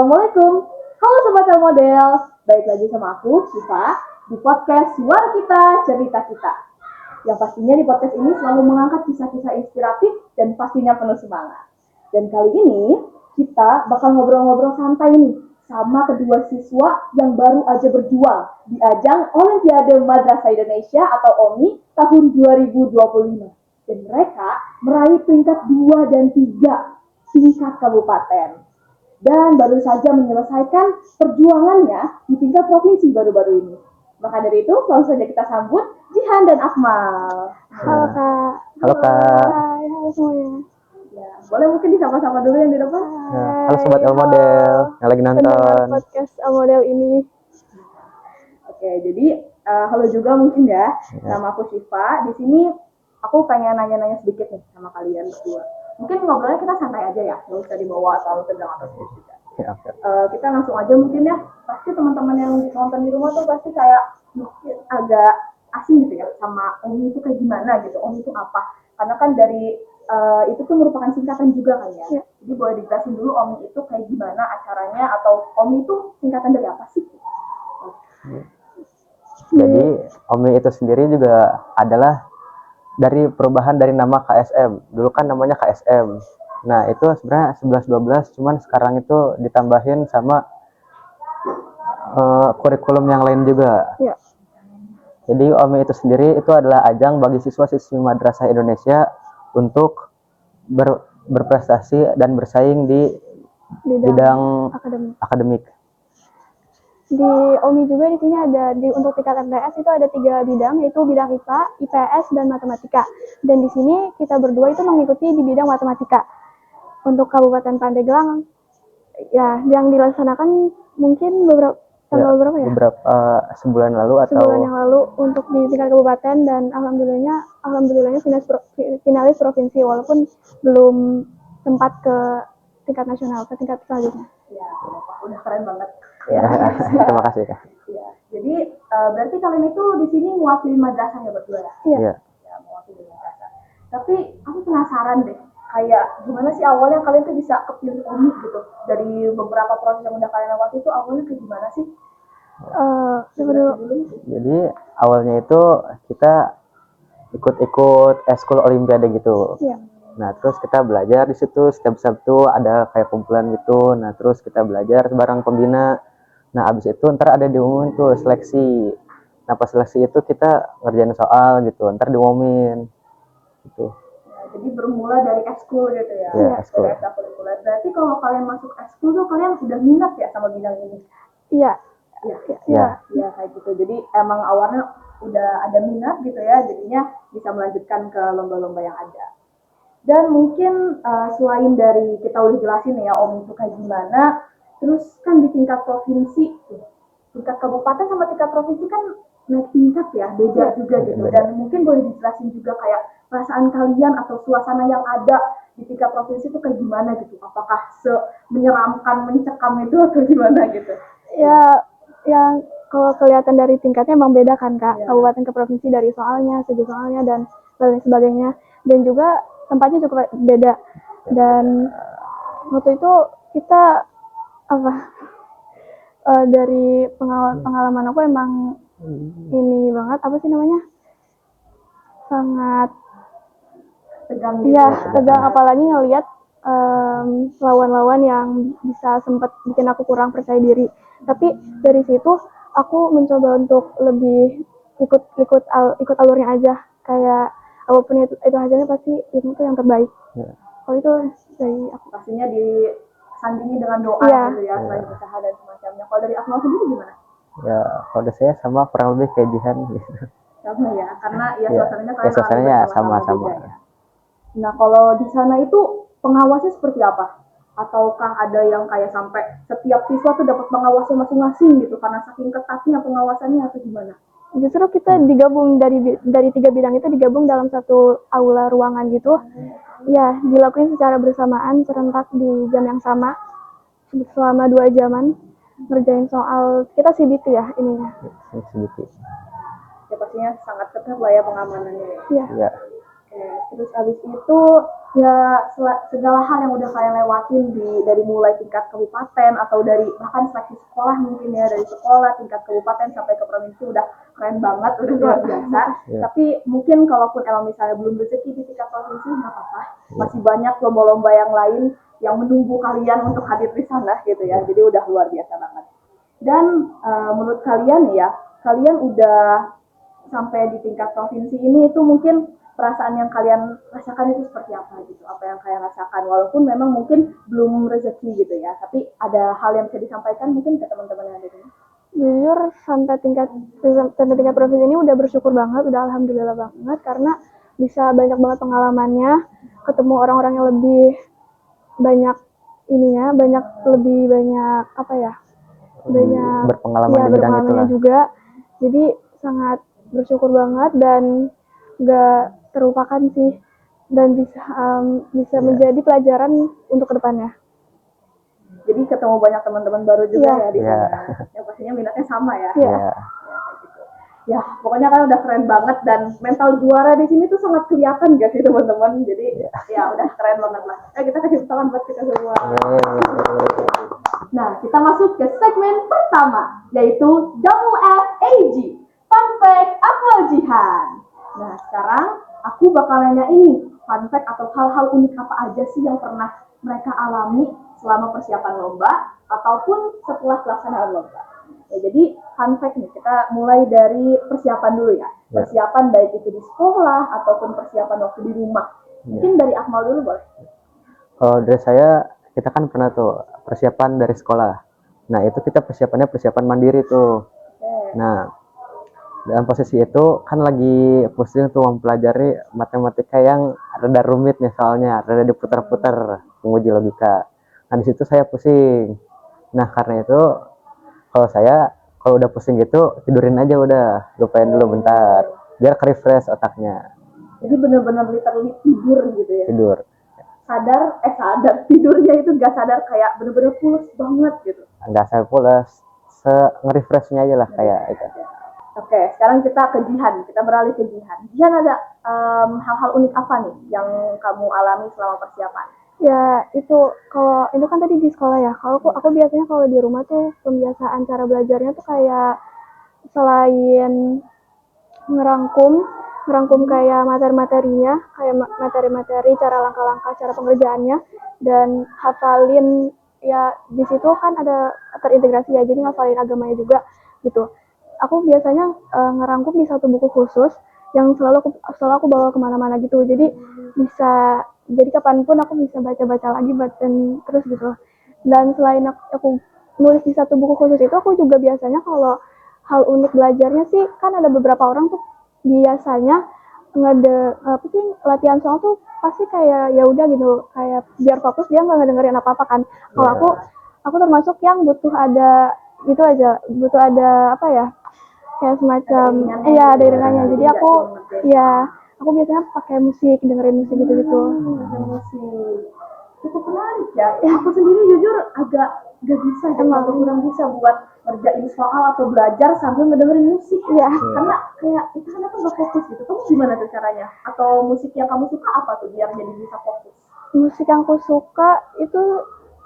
Assalamualaikum. Halo Sobat El Model. Baik lagi sama aku, Siva, di podcast Suara Kita, Cerita Kita. Yang pastinya di podcast ini selalu mengangkat kisah-kisah inspiratif dan pastinya penuh semangat. Dan kali ini kita bakal ngobrol-ngobrol santai nih sama kedua siswa yang baru aja berjuang di ajang Olimpiade Madrasah Indonesia atau OMI tahun 2025. Dan mereka meraih peringkat 2 dan 3 tingkat kabupaten. Dan baru saja menyelesaikan perjuangannya di tingkat provinsi baru-baru ini. Maka dari itu, langsung saja kita sambut Jihan dan Akmal. Halo Kak. Halo Kak. Hai, halo semuanya. Ya, boleh mungkin disapa-sama dulu yang di depan. Halo Sobat El Model yang lagi Pendengar nonton. podcast El Model ini. Oke, jadi halo juga mungkin ya. Nama aku Siva. Di sini aku pengen nanya-nanya sedikit nih sama kalian berdua. Mungkin ngobrolnya kita santai aja ya, nggak usah dibawa terlalu tegang atau serius juga. Ya, Kita langsung aja mungkin ya. Pasti teman-teman yang nonton di rumah tuh pasti kayak mungkin agak asing gitu ya sama OMI itu kayak gimana gitu. OMI itu apa? Karena kan dari itu tuh merupakan singkatan juga kan ya. Jadi boleh dijelasin dulu OMI itu kayak gimana acaranya atau OMI itu singkatan dari apa sih? Jadi OMI itu sendiri juga adalah dari perubahan dari nama KSM. Dulu kan namanya KSM. Nah itu sebenarnya 11-12, cuman sekarang itu ditambahin sama kurikulum yang lain juga. Ya. Jadi OMI itu sendiri itu adalah ajang bagi siswa-siswi Madrasah Indonesia untuk berprestasi dan bersaing di bidang akademik. Di OMI juga di sini ada untuk tingkat MTS itu ada 3 bidang, yaitu bidang IPA, IPS, dan matematika. Dan di sini kita berdua itu mengikuti di bidang matematika. Untuk Kabupaten Pandeglang, ya yang dilaksanakan mungkin beberapa ya? Beberapa sebulan lalu atau sebulan yang lalu untuk di tingkat kabupaten, dan alhamdulillahnya finalis provinsi walaupun belum sempat ke tingkat nasional, ke tingkat selanjutnya. Ya, udah keren banget. Ya, terima kasih Kak. Ya, jadi berarti kalian itu di sini mewakili madrasah ya berdua ya? Iya. Ya, mewakili madrasah. Tapi aku penasaran deh, kayak gimana sih awalnya kalian tuh bisa kepilih OMI gitu? Dari beberapa proses yang udah kalian lewati itu awalnya kayak gimana sih? Jadi awalnya itu kita ikut eskul olimpiade gitu. Iya. Nah terus kita belajar di situ setiap Sabtu ada kayak kumpulan gitu. Nah terus kita belajar bareng pembina. Nah abis itu ntar ada diumumin tuh seleksi. Nah pas seleksi itu kita ngerjain soal gitu. Ntar diumumin gitu. Jadi bermula dari eskul gitu ya? Iya, eskul. Dari ekstrakurikuler. Berarti kalau kalian masuk eskul tuh kalian udah minat ya sama bidang ini? Iya. Iya, kayak gitu. Jadi emang awalnya udah ada minat gitu ya, jadinya bisa melanjutkan ke lomba-lomba yang ada. Dan mungkin selain dari kita udah jelasin ya OMI itu kayak gimana, terus kan di tingkat provinsi, tingkat kabupaten sama tingkat provinsi kan naik tingkat ya, beda juga gitu. Dan mungkin boleh dijelasin juga kayak perasaan kalian atau suasana yang ada di tingkat provinsi itu kayak gimana gitu. Apakah menyeramkan, mencekam itu atau gimana gitu? Ya, yang kalau kelihatan dari tingkatnya emang beda kan Kak, kabupaten ke provinsi dari soalnya, segi soalnya dan lain sebagainya. Dan juga tempatnya cukup beda. Dan waktu itu kita dari pengalaman aku emang ini banget, apa sih namanya, sangat tegang gitu ya, tegang, apalagi ngelihat lawan-lawan yang bisa sempat bikin aku kurang percaya diri. Tapi dari situ aku mencoba untuk lebih ikut alurnya aja, kayak apapun itu hasilnya pasti itu yang terbaik. Kalau itu dari aku pastinya disandingi dengan doa gitu ya, selain usaha dan semacamnya. Kalau dari Akmal sendiri gimana? Ya kalau saya sama kurang lebih kayak Jihan gitu. Sama ya, karena suasananya sama-sama. Ya. Nah kalau di sana itu pengawasnya seperti apa? Ataukah ada yang kayak sampai setiap siswa tuh dapat pengawasnya masing-masing gitu karena saking ketatnya pengawasannya atau gimana? Justru kita digabung dari 3 bidang itu digabung dalam satu aula ruangan gitu. Ya, dilakuin secara bersamaan serentak di jam yang sama selama 2 jaman ngerjain soal. Kita CBT ya ininya. CBT. Ya pastinya sangat ketat lah ya pengamanannya. Iya. Oke. Terus abis itu ya segala hal yang udah kalian lewatin dari mulai tingkat kabupaten atau dari bahkan seleksi sekolah mungkin ya, dari sekolah tingkat kabupaten sampai ke provinsi udah keren banget, udah luar biasa. Tapi mungkin kalaupun emang misalnya belum rezeki di tingkat provinsi nggak apa-apa, masih banyak lomba-lomba yang lain yang menunggu kalian untuk hadir di sana gitu ya. Jadi udah luar biasa banget. Dan menurut kalian ya, kalian udah sampai di tingkat provinsi ini itu mungkin perasaan yang kalian rasakan itu seperti apa gitu, apa yang kalian rasakan walaupun memang mungkin belum rezeki gitu ya, tapi ada hal yang bisa disampaikan mungkin ke teman-teman yang ada di sini. Jujur sampai tingkat provinsi ini udah bersyukur banget, udah alhamdulillah banget karena bisa banyak banget pengalamannya, ketemu orang-orang yang lebih banyak ininya, lebih banyak apa ya, banyak berpengalaman ya di bidang berpengalamannya itulah. juga. Jadi sangat bersyukur banget dan nggak terlupakan sih, dan bisa menjadi pelajaran untuk kedepannya. Jadi ketemu banyak teman-teman baru juga ya di sana. Yang pastinya minatnya sama ya. Iya. Ya, pokoknya kan udah keren banget dan mental juara di sini tuh sangat kelihatan gak sih teman-teman. Jadi ya udah keren banget lah. Kita kasih tangan buat kita semua. Nah, kita masuk ke segmen pertama, yaitu Double FAG, Fun Fact Akmal Jihan. Nah, sekarang aku bakal nanya ini, fun fact atau hal-hal unik apa aja sih yang pernah mereka alami selama persiapan lomba ataupun setelah pelaksanaan lomba. Ya, jadi fun fact nih, kita mulai dari persiapan dulu ya. Persiapan baik itu di sekolah ataupun persiapan waktu di rumah. Mungkin dari Akmal dulu boleh? Kalau dari saya, kita kan pernah tuh persiapan dari sekolah. Nah, itu kita persiapan mandiri tuh. Nah, dalam posisi itu kan lagi pusing tuh mempelajari matematika yang rada rumit misalnya, rada diputar-putar menguji logika. Nah, di situ saya pusing. Nah, karena itu kalau udah pusing gitu, tidurin aja udah, lupain dulu bentar, biar refresh otaknya. Jadi benar-benar literally tidur gitu ya? Tidur. Sadar tidurnya itu gak sadar kayak bener-bener pulas banget gitu. Nggak saya pulas, nge-refreshnya aja lah kayak itu. Oke, sekarang kita ke Jihan, kita beralih ke Jihan. Jihan ada hal-hal unik apa nih yang kamu alami selama persiapan? Ya itu kalau itu kan tadi di sekolah ya. Kalau aku biasanya kalau di rumah tuh pembiasaan cara belajarnya tuh kayak selain ngerangkum kayak materi-materinya, kayak materi-materi, cara langkah-langkah, cara pengerjaannya, dan hafalin ya di situ kan ada terintegrasi ya, jadi ngafalin agamanya juga gitu. Aku biasanya ngerangkum di satu buku khusus yang selalu aku bawa kemana-mana gitu, jadi kapanpun aku bisa baca-baca lagi dan terus gitu. Dan selain aku nulis di satu buku khusus itu, aku juga biasanya kalau hal unik belajarnya sih kan ada beberapa orang tuh biasanya latihan soal tuh pasti kayak ya udah gitu, kayak biar fokus dia nggak ngedengerin apa-apa kan. Kalau aku termasuk yang butuh ada apa ya, kayak semacam ada iringannya. Jadi aku biasanya pakai musik, dengerin musik gitu-gitu. Musik cukup menarik ya. Aku sendiri jujur agak gak bisa, atau kurang bisa buat ngerjain soal atau belajar sambil ngedengerin musik. Karena kayak itu kan aku gak fokus gitu. Kamu gimana tuh caranya? Atau musik yang kamu suka apa tuh biar jadi bisa fokus? Musik yang aku suka itu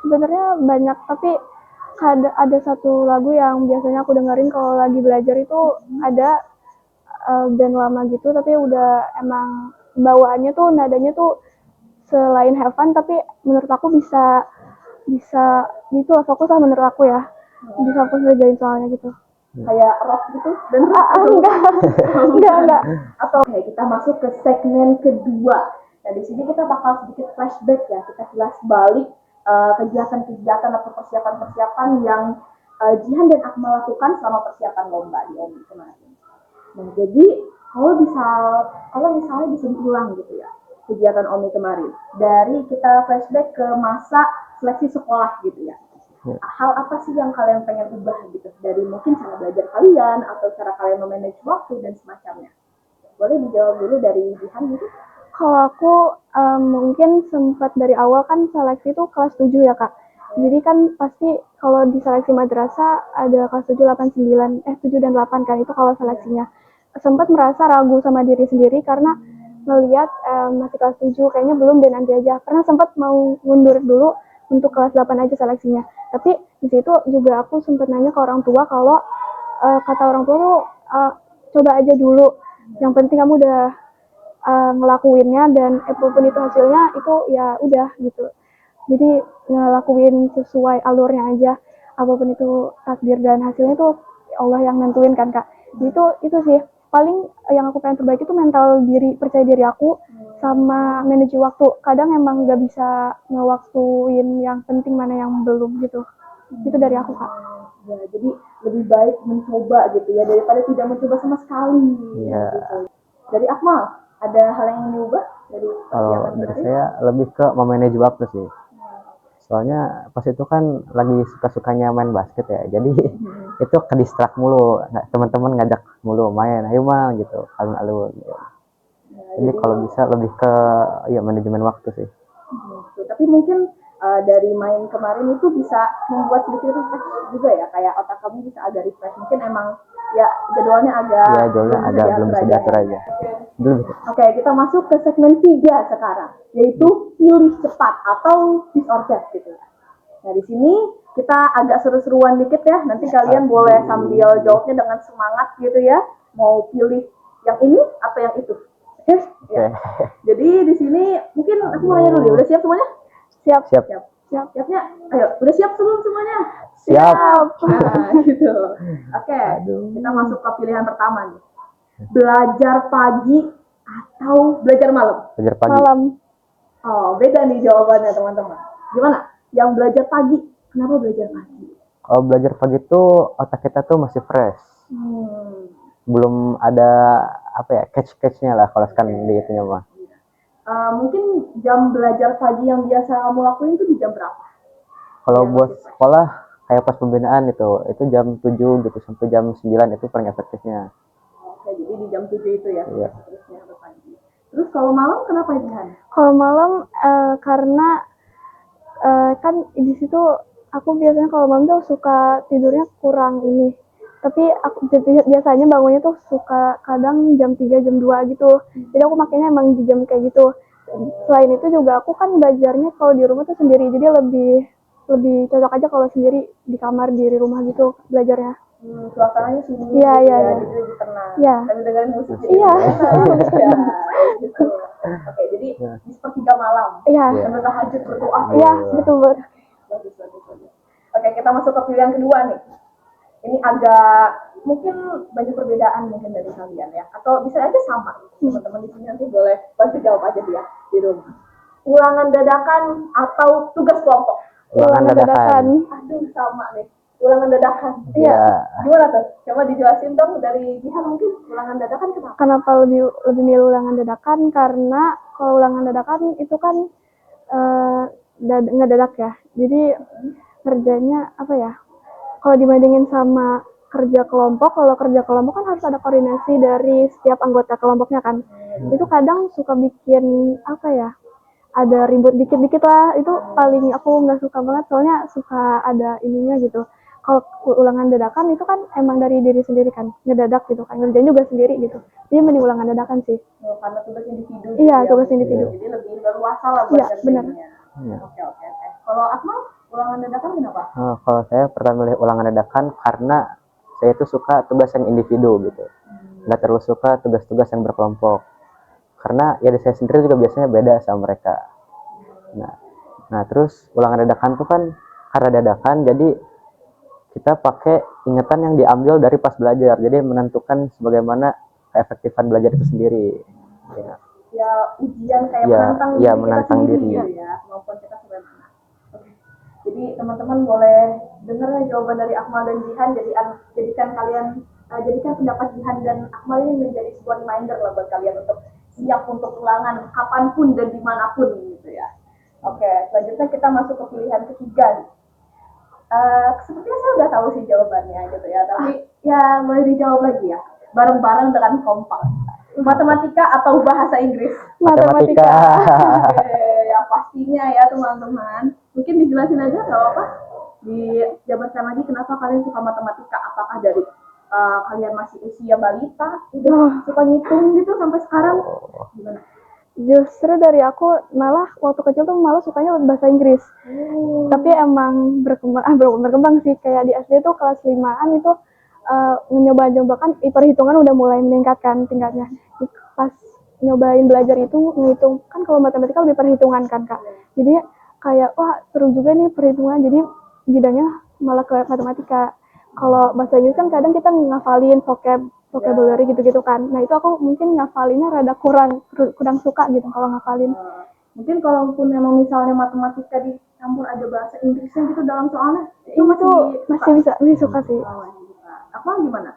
sebenarnya banyak, tapi ada satu lagu yang biasanya aku dengerin kalau lagi belajar. Itu ada band lama gitu, tapi udah emang bawaannya tuh nadanya tuh selain have fun, tapi menurut aku bisa gitu lah, fokus lah menurut aku ya, bisa fokus ngerjain soalnya gitu. Kayak rock gitu? Dan enggak. Atau kita masuk ke segmen kedua. Nah, di sini kita bakal sedikit flashback ya, kita kilas balik kegiatan-kegiatan atau persiapan-persiapan yang Jihan dan Akmal lakukan selama persiapan lomba di OMI kemarin. Nah, jadi kalau misalnya bisa diulang gitu ya, kegiatan OMI kemarin, dari kita flashback ke masa seleksi sekolah gitu ya, hal apa sih yang kalian pengen ubah gitu, dari mungkin cara belajar kalian atau cara kalian memanage waktu dan semacamnya? Boleh dijawab dulu dari Jihan gitu. Kalau aku mungkin sempat dari awal kan seleksi itu kelas 7 ya Kak. Jadi kan pasti kalau di seleksi madrasah ada kelas 7, 8, 9, 7 dan 8 kan, itu kalau seleksinya. Sempat merasa ragu sama diri sendiri karena ngeliat masih kelas 7 kayaknya belum deh, nanti aja. Pernah sempat mau mundur dulu untuk kelas 8 aja seleksinya. Tapi di situ juga aku sempat nanya ke orang tua kalau kata orang tua tuh coba aja dulu. Yang penting kamu udah ngelakuinnya, dan apapun itu hasilnya itu ya udah gitu. Jadi ngelakuin sesuai alurnya aja, apapun itu takdir dan hasilnya itu Allah yang nentuin kan Kak. Itu sih paling yang aku pengen terbaik itu mental diri, percaya diri aku, sama manage waktu. Kadang emang nggak bisa ngewaktuin yang penting mana yang belum gitu. Itu dari aku Kak. Ya, jadi lebih baik mencoba gitu ya daripada tidak mencoba sama sekali. Iya. Gitu. Dari Akmal, ada hal yang ingin diubah dari Kalau persiapan dari kemarin? saya lebih ke memanage waktu sih. Soalnya pas itu kan lagi suka-sukanya main basket ya. Jadi itu ke distract mulu. Teman-teman ngajak mulu main, ayo mal gitu, alun-alun. Gitu. Jadi kalau bisa lebih ke ya manajemen waktu sih. Gitu. Tapi mungkin dari main kemarin itu bisa membuat sedikit refresh juga ya, kayak otak kamu bisa agak refresh. Mungkin emang ya jadwalnya agak Ya jadwalnya agak belum bisa diatur aja. Oke, kita masuk ke segmen 3 sekarang, yaitu pilih cepat atau disorder gitu ya. Nah, di sini kita agak seru-seruan dikit ya. Nanti kalian boleh sambil jawabnya dengan semangat gitu ya. Mau pilih yang ini atau yang itu. Oke? Ya. Jadi di sini mungkin aku mau nanya dulu ya. Udah siap semuanya? Siap. Siap. Siapnya? Ayo, udah siap sebelum semuanya? Siap. Nah, gitu. Oke, kita masuk ke pilihan pertama nih. Belajar pagi atau belajar malam? Belajar pagi. Malam. Oh, beda nih jawabannya teman-teman. Gimana? Yang belajar pagi, kenapa belajar pagi? Kalau belajar pagi tuh otak kita tuh masih fresh. Belum ada apa ya catch-catchnya lah kalau sekarang di itunya mah. Mungkin jam belajar pagi yang biasa kamu lakuin itu di jam berapa? Kalau buat sekolah kayak pas pembinaan itu jam 7 gitu sampai jam 9 itu paling efektifnya. Oke, jadi di jam 7 itu ya. Iya. Terus kalau malam kenapa Jihan? Kalau malam karena kan di situ aku biasanya kalau malam tuh suka tidurnya kurang ini. Tapi aku biasanya bangunnya tuh suka kadang jam 3 jam 2 gitu. Jadi aku makanya emang di jam kayak gitu. Selain itu juga aku kan belajarnya kalau di rumah tuh sendiri. Jadi lebih cocok aja kalau sendiri di kamar di rumah gitu belajarnya. Suasananya sunyi. Iya, gitu iya, ya, iya. jadi lebih tenang. Iya. Sambil dengerin musik. Iya. Ya, gitu. Oke, jadi di sepertiga malam. Iya. Sambil tahajud berdoa. Iya, betul banget. Bagus. Oke, kita masuk ke pilihan kedua nih. Ini agak mungkin banyak perbedaan mungkin dari kalian ya, atau bisa aja sama. Teman-teman di sini nanti boleh bantu jawab aja dia di rumah. Ulangan dadakan atau tugas kelompok? Ulangan dadakan. Aduh, sama nih. Ulangan dadakan. Iya. Gimana tuh? Coba dijelasin dong dari Jihan mungkin ulangan dadakan kenapa? Kenapa lebih milih ulangan dadakan? Karena kalau ulangan dadakan itu kan ngedadak ya. Jadi kerjanya apa ya? Kalau dibandingin sama kerja kelompok, kalau kerja kelompok kan harus ada koordinasi dari setiap anggota kelompoknya kan. Itu kadang suka bikin apa ya? Ada ribut dikit-dikit lah. Itu paling aku nggak suka banget, soalnya suka ada ininya gitu. Kalau ulangan dadakan itu kan emang dari diri sendiri kan, ngedadak gitu kan, ngerjain juga sendiri gitu. Jadi mending ulangan dadakan sih. Karena tugas individu. Iya, tugas individu. Jadi lebih berluasa lah buat Iya, benar. Iya. Oke. Kalau Akmal, ulangan dadakan kenapa? Kalau saya pernah milih ulangan dadakan karena saya itu suka tugas yang individu gitu. Nggak terlalu suka tugas-tugas yang berkelompok. Karena ya saya sendiri juga biasanya beda sama mereka. Nah terus ulangan dadakan tuh kan karena dadakan jadi kita pakai ingatan yang diambil dari pas belajar. Jadi menentukan sebagaimana keefektifan belajar itu sendiri. Ya ujian kayak Ya, menantang ya, diri menantang kita sendiri diri. ya, maupun kita sebagaimana. Oke. Jadi teman-teman boleh dengar ya jawaban dari Akmal dan Jihan. Jadikan pendapat Jihan dan Akmal ini menjadi sebuah reminder lah buat kalian untuk siap untuk ulangan kapanpun dan dimanapun gitu ya. Oke, selanjutnya kita masuk ke pilihan ketiga nih. Sepertinya saya udah tahu sih jawabannya gitu ya, tapi ya boleh dijawab lagi ya, bareng-bareng dengan kompak. Matematika atau bahasa Inggris? Matematika. Oke, ya pastinya ya teman-teman. Mungkin dijelasin aja nggak apa-apa. Dijabarkan lagi kenapa kalian suka matematika? Apakah dari kalian masih usia balita udah suka ngitung gitu sampai sekarang? Gimana? Justru dari aku malah waktu kecil tuh malah sukanya bahasa Inggris. Tapi emang berkembang sih, kayak di SD tuh kelas 5-an itu nyoba-nyobakan perhitungan udah mulai meningkatkan tingkatnya. Pas nyobain belajar itu ngitung, kan kalau matematika lebih perhitungan kan Kak. Jadi kayak wah seru juga nih perhitungan, jadi bidangnya malah ke matematika. Kalau bahasa Inggris kan kadang kita ngafalin vocabulary gitu-gitu kan. Nah itu aku mungkin ngafalinnya rada kurang suka gitu kalau ngafalin. Mungkin kalaupun memang misalnya matematika dicampur ada bahasa Inggrisnya gitu dalam soalnya, itu masih suka sih. Apa gimana?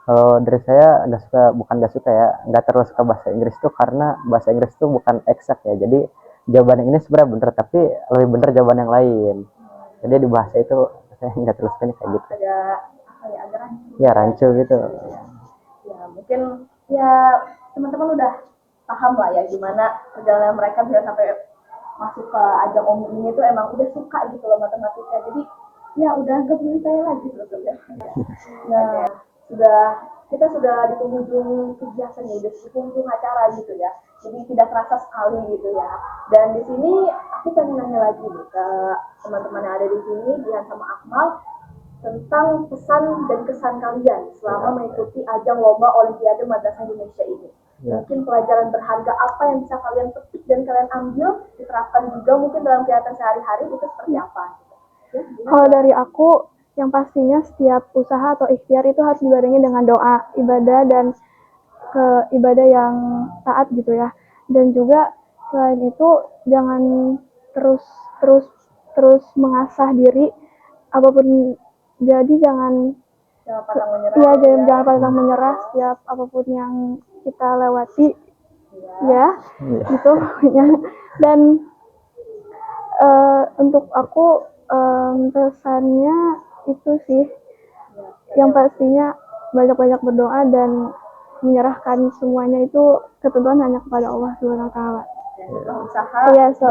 Kalau dari saya nggak suka ya, nggak terlalu suka bahasa Inggris tuh karena bahasa Inggris tuh bukan eksak ya. Jadi jawaban yang ini sebenarnya bener, tapi lebih bener jawaban yang lain. Jadi di bahasa itu saya nggak terlalu suka kayak gitu. Agak rancu. Ya rancu gitu. Ya mungkin ya teman-teman udah paham lah ya gimana perjalanan mereka bisa sampai masuk ke ajang Om ini tuh emang udah suka gitu loh matematika. Jadi ya udah gak perlu saya lagi sebetulnya. Nah, kita sudah di penghujung kegiatan ya, udah di penghujung acara gitu ya. Jadi tidak terasa sekali gitu ya. Dan di sini aku pengen nanya lagi nih ke teman-teman yang ada di sini, Dian sama Akmal, tentang pesan dan kesan kalian selama mengikuti ajang lomba Olimpiade Madrasah Indonesia ini. Mungkin pelajaran berharga apa yang bisa kalian petik dan kalian ambil, diterapkan juga mungkin dalam kegiatan sehari-hari, itu seperti apa? Kalau dari aku, yang pastinya setiap usaha atau ikhtiar itu harus dibarengi dengan doa, ibadah, dan ibadah yang taat gitu ya. Dan juga selain itu jangan terus mengasah diri, apapun jadi jangan pantang menyerah setiap apapun yang kita lewati ya gitu ya. Dan untuk aku pesannya itu sih yang pastinya banyak-banyak berdoa dan menyerahkan semuanya itu ketentuan hanya kepada Allah Subhanahu wa taala.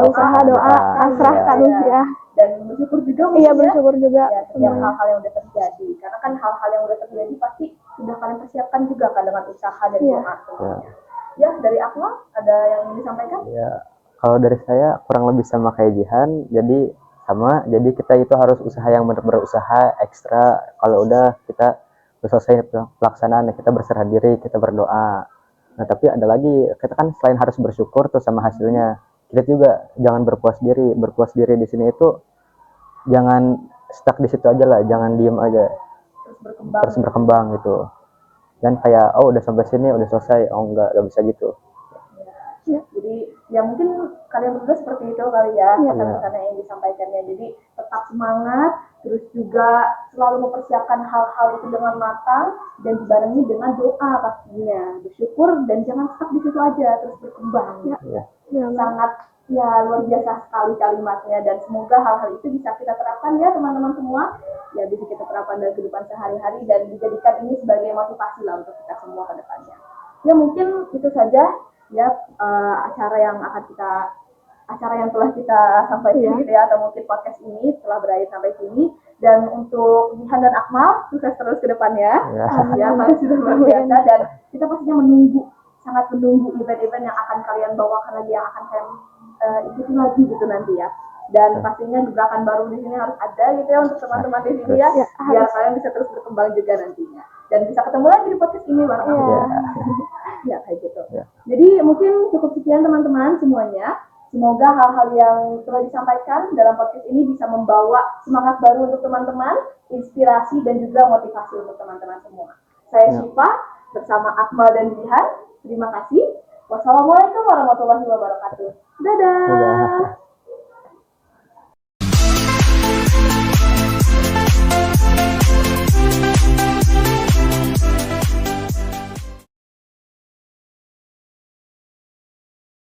Usaha doa pasrahkan ya. Dan bersyukur juga bersyukur juga setiap hal-hal yang udah terjadi, karena kan hal-hal yang udah terjadi pasti sudah kalian persiapkan juga kan dengan usaha dan doa. Ya dari Akmal ada yang ingin disampaikan? Ya kalau dari saya kurang lebih sama kayak Jihan, jadi kita itu harus usaha yang berusaha ekstra. Kalau udah kita selesai pelaksanaan, kita berserah diri, kita berdoa. Nah tapi ada lagi, kita kan selain harus bersyukur tuh sama hasilnya, kita juga jangan berpuas diri di sini itu jangan stuck di situ aja lah, jangan diem aja, terus berkembang gitu. Dan kayak udah sampai sini udah selesai, nggak bisa gitu. Jadi ya mungkin kalian berdua seperti itu kali ya pesan-pesan yang disampaikannya. Jadi tetap semangat, terus juga selalu mempersiapkan hal-hal itu dengan matang dan dibarengi dengan doa pastinya, bersyukur dan jangan stuck di situ aja, terus berkembang. Sangat luar biasa sekali kalimatnya, dan semoga hal-hal itu bisa kita terapkan ya teman-teman semua, ya bisa kita terapkan dalam kehidupan sehari-hari dan dijadikan ini sebagai motivasi lah untuk kita semua ke depannya. Ya mungkin itu saja ya acara yang telah kita sampaikan gitu ya, atau mungkin podcast ini telah berakhir sampai sini. Dan untuk Jihan dan Akmal, sukses terus ke depannya ya, kalian sudah luar biasa, dan kita pastinya sangat menunggu event-event yang akan kalian bawakan lagi, yang akan kalian ikuti lagi gitu nanti ya. Dan pastinya gerakan baru di sini harus ada gitu ya untuk teman-teman di sini ya, biar kalian bisa terus berkembang juga nantinya dan bisa ketemu lagi di podcast ini bareng aku. Ya kayak gitu. Jadi mungkin cukup sekian teman-teman semuanya. Semoga hal-hal yang telah disampaikan dalam podcast ini bisa membawa semangat baru untuk teman-teman, inspirasi dan juga motivasi untuk teman-teman semua. Saya Syifa bersama Akmal dan Jihan. Terima kasih. Wassalamualaikum warahmatullahi wabarakatuh. Dadah.